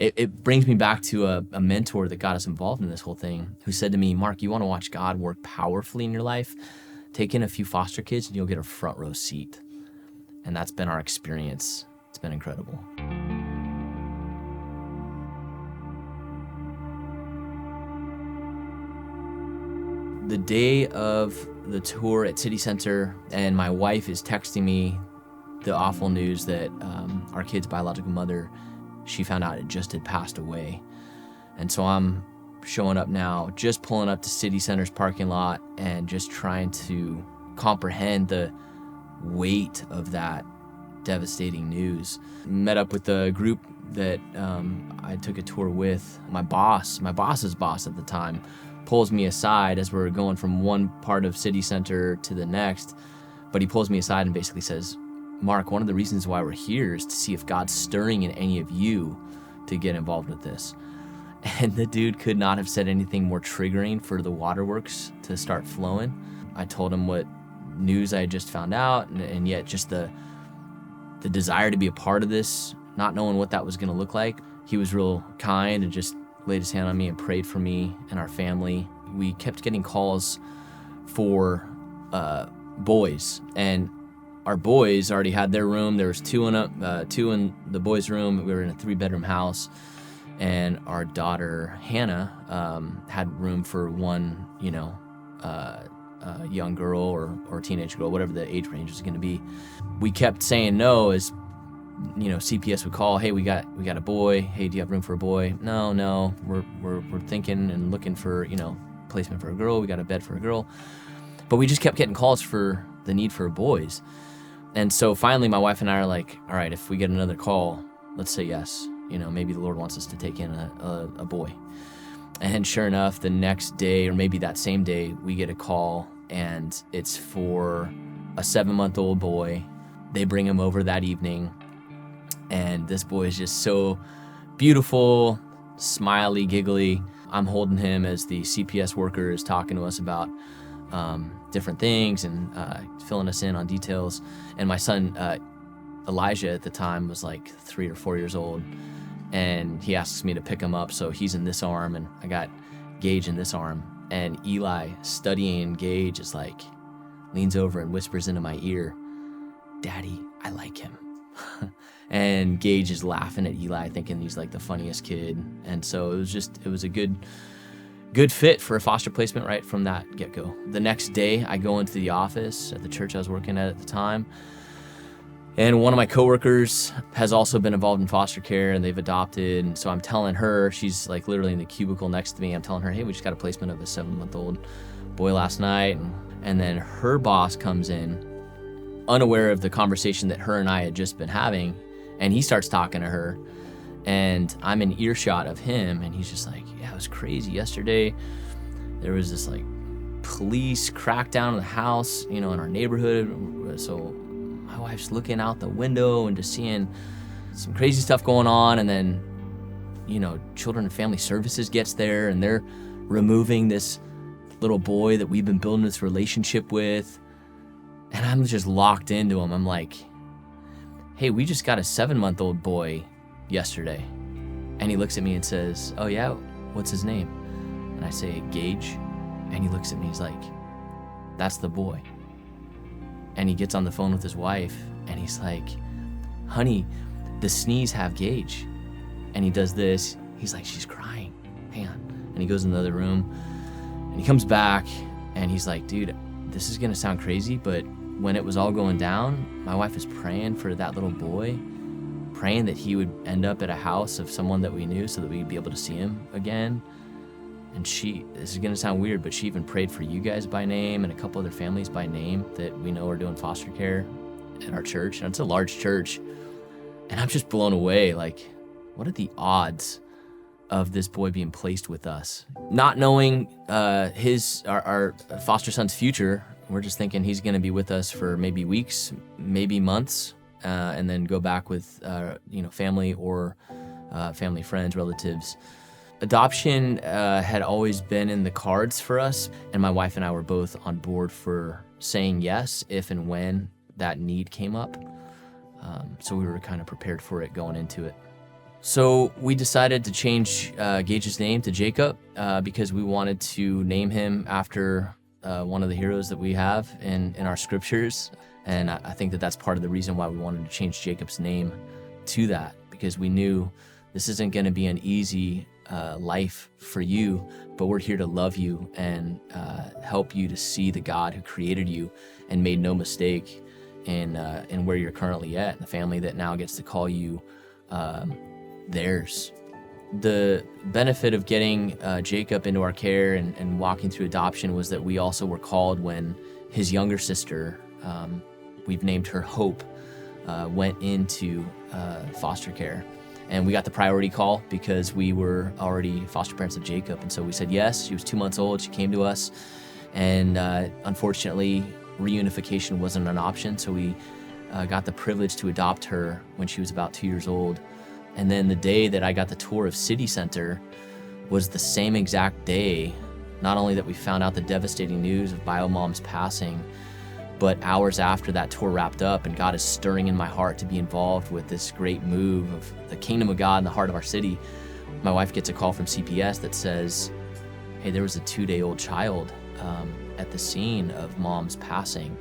it brings me back to a mentor that got us involved in this whole thing, who said to me, Mark, you want to watch God work powerfully in your life? Take in a few foster kids and you'll get a front row seat. And that's been our experience. It's been incredible. The day of the tour at City Center, and my wife is texting me the awful news that our kid's biological mother, she found out it just had passed away. And so I'm showing up now, just pulling up to City Center's parking lot and just trying to comprehend the weight of that devastating news. Met up with the group that I took a tour with. My boss's boss at the time, pulls me aside as we're going from one part of City Center to the next, but he pulls me aside and basically says, Mark, one of the reasons why we're here is to see if God's stirring in any of you to get involved with this. And the dude could not have said anything more triggering for the waterworks to start flowing. I told him what news I had just found out, and yet just the desire to be a part of this, not knowing what that was going to look like. He was real kind and just laid his hand on me and prayed for me and our family. We kept getting calls for boys, and our boys already had their room. There was two in the boys' room. We were in a 3-bedroom house, and our daughter Hannah had room for one, young girl or teenage girl, whatever the age range was going to be. We kept saying no as CPS would call, hey, we got a boy. Hey, do you have room for a boy? No, we're thinking and looking for, placement for a girl. We got a bed for a girl. But we just kept getting calls for the need for boys. And so finally my wife and I are like, all right, if we get another call, let's say yes. Maybe the Lord wants us to take in a boy. And sure enough, the next day, or maybe that same day, we get a call, and it's for a 7-month-old boy. They bring him over that evening. And this boy is just so beautiful, smiley, giggly. I'm holding him as the CPS worker is talking to us about different things and filling us in on details. And my son, Elijah, at the time was like 3 or 4 years old. And he asks me to pick him up. So he's in this arm, and I got Gage in this arm. And Eli, studying Gage, is like, leans over and whispers into my ear, Daddy, I like him. And Gage is laughing at Eli, thinking he's like the funniest kid. And so it was a good fit for a foster placement right from that get-go. The next day, I go into the office at the church I was working at the time, and one of my coworkers has also been involved in foster care, and they've adopted. And so I'm telling her, she's like literally in the cubicle next to me, I'm telling her, hey, we just got a placement of a 7-month-old boy last night. And then her boss comes in, unaware of the conversation that her and I had just been having, and he starts talking to her, and I'm in earshot of him, and he's just like, yeah, it was crazy. Yesterday, there was this like police crackdown on the house, in our neighborhood. So my wife's looking out the window and just seeing some crazy stuff going on. And then, Children and Family Services gets there, and they're removing this little boy that we've been building this relationship with. And I'm just locked into him. I'm like, hey, we just got a 7-month-old boy yesterday. And he looks at me and says, oh yeah, what's his name? And I say, Gage. And he looks at me, he's like, that's the boy. And he gets on the phone with his wife, and he's like, honey, the sneeze have Gage. And he does this. He's like, she's crying. Hang on. And he goes in the other room, and he comes back, and he's like, dude, this is going to sound crazy, but when it was all going down, my wife was praying for that little boy, praying that he would end up at a house of someone that we knew so that we'd be able to see him again. And this is going to sound weird, but she even prayed for you guys by name and a couple other families by name that we know are doing foster care at our church. And it's a large church. And I'm just blown away. Like, what are the odds of this boy being placed with us? Not knowing our foster son's future, we're just thinking he's going to be with us for maybe weeks, maybe months, and then go back with family or family friends, relatives. Adoption had always been in the cards for us, and my wife and I were both on board for saying yes if and when that need came up. So we were kind of prepared for it going into it. So we decided to change Gage's name to Jacob because we wanted to name him after one of the heroes that we have in our scriptures. And I think that that's part of the reason why we wanted to change Jacob's name to that, because we knew this isn't going to be an easy life for you, but we're here to love you and help you to see the God who created you and made no mistake in where you're currently at, the family that now gets to call you theirs. The benefit of getting Jacob into our care and walking through adoption was that we also were called when his younger sister, we've named her Hope, went into foster care. And we got the priority call because we were already foster parents of Jacob. And so we said yes. She was 2 months old. She came to us. And unfortunately, reunification wasn't an option. So we got the privilege to adopt her when she was about 2 years old. And then the day that I got the tour of City Center was the same exact day, not only that we found out the devastating news of BioMom's passing, but hours after that tour wrapped up and God is stirring in my heart to be involved with this great move of the kingdom of God in the heart of our city, my wife gets a call from CPS that says, hey, there was a 2-day-old child at the scene of Mom's passing,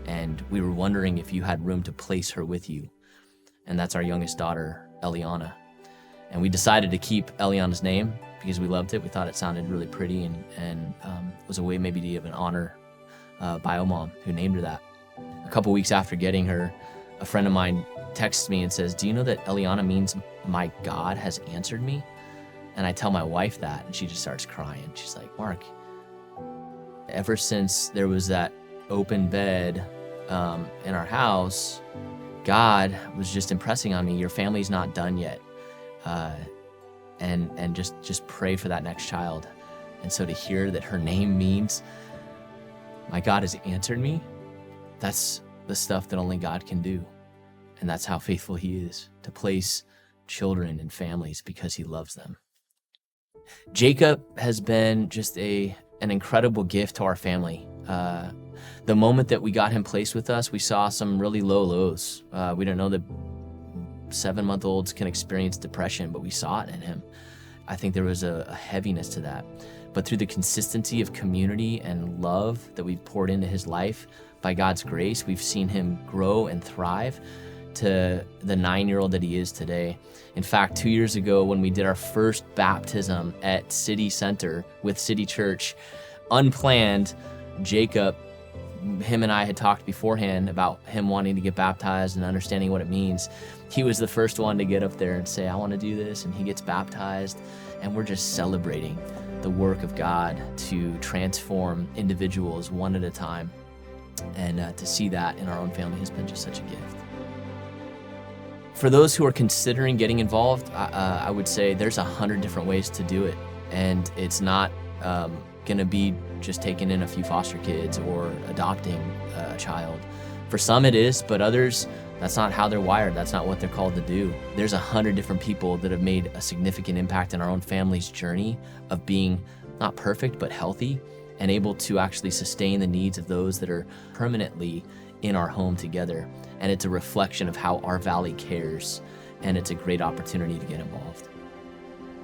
and we were wondering if you had room to place her with you. And that's our youngest daughter, Eliana. And we decided to keep Eliana's name because we loved it. We thought it sounded really pretty and was a way maybe to even honor BioMom, who named her that. A couple weeks after getting her, a friend of mine texts me and says, do you know that Eliana means my God has answered me? And I tell my wife that, and she just starts crying. She's like, Mark, ever since there was that open bed in our house, God was just impressing on me, your family's not done yet. And just pray for that next child. And so to hear that her name means my God has answered me, that's the stuff that only God can do. And that's how faithful he is, to place children in families because he loves them. Jacob has been just an incredible gift to our family. The moment that we got him placed with us, we saw some really low lows. We didn't know that 7-month-olds can experience depression, but we saw it in him. I think there was a heaviness to that. But through the consistency of community and love that we've poured into his life, by God's grace, we've seen him grow and thrive to the 9-year-old that he is today. In fact, 2 years ago, when we did our first baptism at City Center with City Church, unplanned, Jacob, him and I had talked beforehand about him wanting to get baptized and understanding what it means. He was the first one to get up there and say, I want to do this, and he gets baptized, and we're just celebrating the work of God to transform individuals one at a time. And to see that in our own family has been just such a gift. For those who are considering getting involved, I would say there's 100 different ways to do it. And it's not gonna be just taking in a few foster kids or adopting a child. For some it is, but others, that's not how they're wired. That's not what they're called to do. There's 100 different people that have made a significant impact in our own family's journey of being not perfect, but healthy and able to actually sustain the needs of those that are permanently in our home together. And it's a reflection of how our valley cares, and it's a great opportunity to get involved.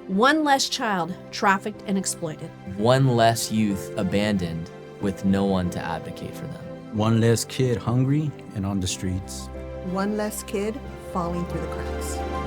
One less child trafficked and exploited. One less youth abandoned with no one to advocate for them. One less kid hungry and on the streets. One less kid falling through the cracks.